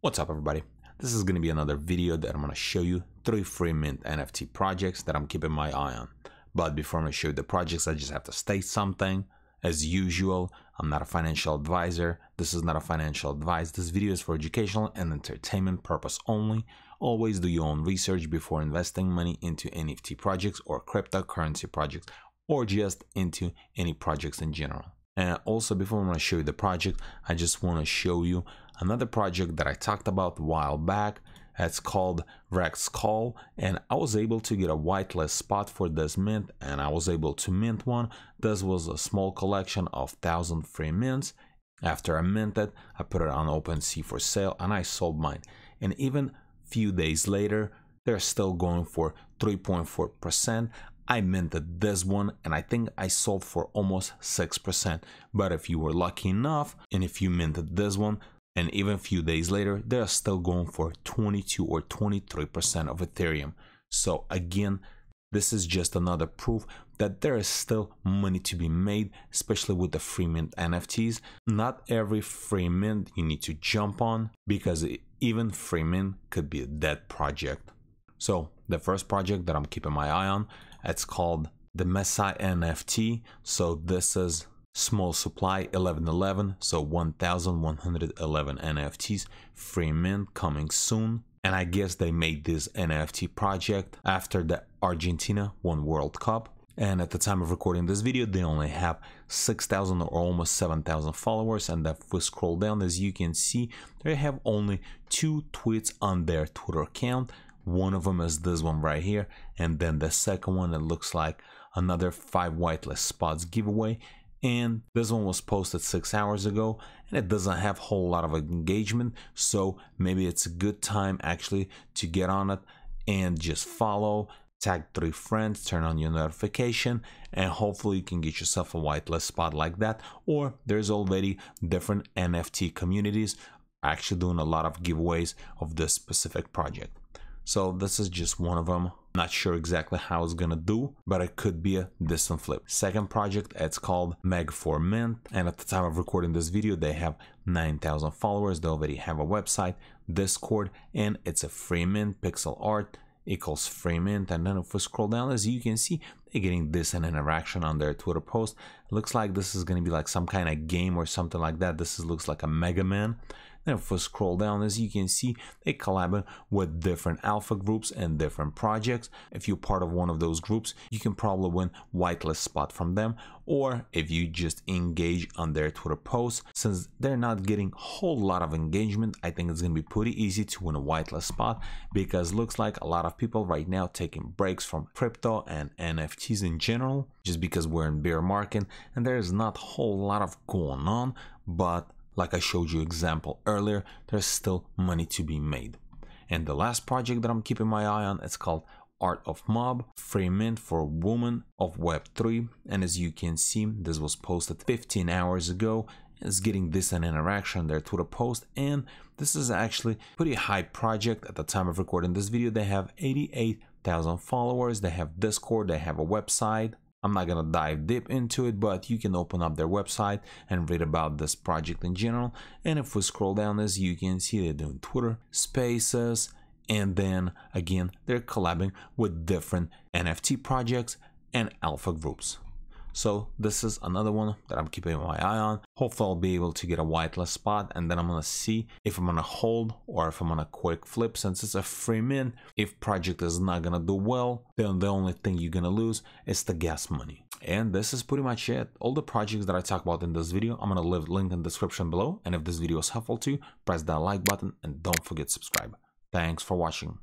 What's up, everybody? This is going to be another video that I'm going to show you 3 free mint NFT projects that I'm keeping my eye on. But before I'm going to show you the projects, I just have to state something. As usual, I'm not a financial advisor. This is not a financial advice. This video is for educational and entertainment purpose only. Always do your own research before investing money into NFT projects or cryptocurrency projects, or just into any projects in general. And also, before I'm going to show you the project, I just want to show you another project that I talked about a while back. It's called Rex Call, and I was able to get a whitelist spot for this mint, and I was able to mint one. This was a small collection of 1,000 free mints. After I minted, I put it on OpenSea for sale, and I sold mine. And even few days later, they're still going for 3.4%. I minted this one, and I think I sold for almost 6%. But if you were lucky enough, and if you minted this one, and even a few days later, they're still going for 22 or 23% of Ethereum. So again, this is just another proof that there is still money to be made, especially with the free mint NFTs. Not every free mint you need to jump on, because even free mint could be a dead project. So the first project that I'm keeping my eye on, it's called the Messi NFT. So this is small supply 1111, so 1111 NFTs, free mint coming soon. And I guess they made this NFT project after the Argentina won World Cup. And at the time of recording this video, they only have 6,000 or almost 7,000 followers. And if we scroll down, as you can see, they have only 2 tweets on their Twitter account. One of them is this one right here, and then the second one, it looks like another 5 whitelist spots giveaway. And this one was posted 6 hours ago, and it doesn't have a whole lot of engagement, so maybe it's a good time actually to get on it and just follow, tag 3 friends, turn on your notification, and hopefully you can get yourself a whitelist spot like that. Or there's already different NFT communities actually doing a lot of giveaways of this specific project. So this is just one of them. Not sure exactly how it's gonna do, but it could be a distant flip. Second project, it's called Meg for Mint, and at the time of recording this video, they have 9,000 followers. They already have a website, Discord, and it's a free mint. Pixel art equals free mint. And then if we scroll down, as you can see, they're getting decent interaction on their Twitter post. It looks like this is gonna be like some kind of game or something like that. This looks like a Mega Man. Then if we scroll down, as you can see, they collab with different alpha groups and different projects. If you're part of one of those groups, you can probably win whitelist spot from them. Or if you just engage on their Twitter posts, since they're not getting a whole lot of engagement, I think it's gonna be pretty easy to win a whitelist spot, because looks like a lot of people right now taking breaks from crypto and NFTs in general, just because we're in bear market and there's not a whole lot of going on. But like I showed you example earlier, there's still money to be made. And the last project that I'm keeping my eye on, it's called Art of Mob, free mint for women of Web3. And as you can see, this was posted 15 hours ago. It's getting decent interaction on their Twitter post, and this is actually a pretty high project. At the time of recording this video, they have 88,000 followers. They have Discord, they have a website. I'm not gonna dive deep into it, but you can open up their website and read about this project in general. And if we scroll down, as you can see, they're doing Twitter Spaces, and then again, they're collabing with different NFT projects and alpha groups. So this is another one that I'm keeping my eye on. Hopefully I'll be able to get a whitelist spot, and then I'm gonna see if I'm gonna hold or if I'm gonna quick flip. Since it's a free mint, if project is not gonna do well, then the only thing you're gonna lose is the gas money. And this is pretty much it. All the projects that I talk about in this video, I'm gonna leave a link in the description below. And if this video is helpful to you, press that like button and don't forget to subscribe. Thanks for watching.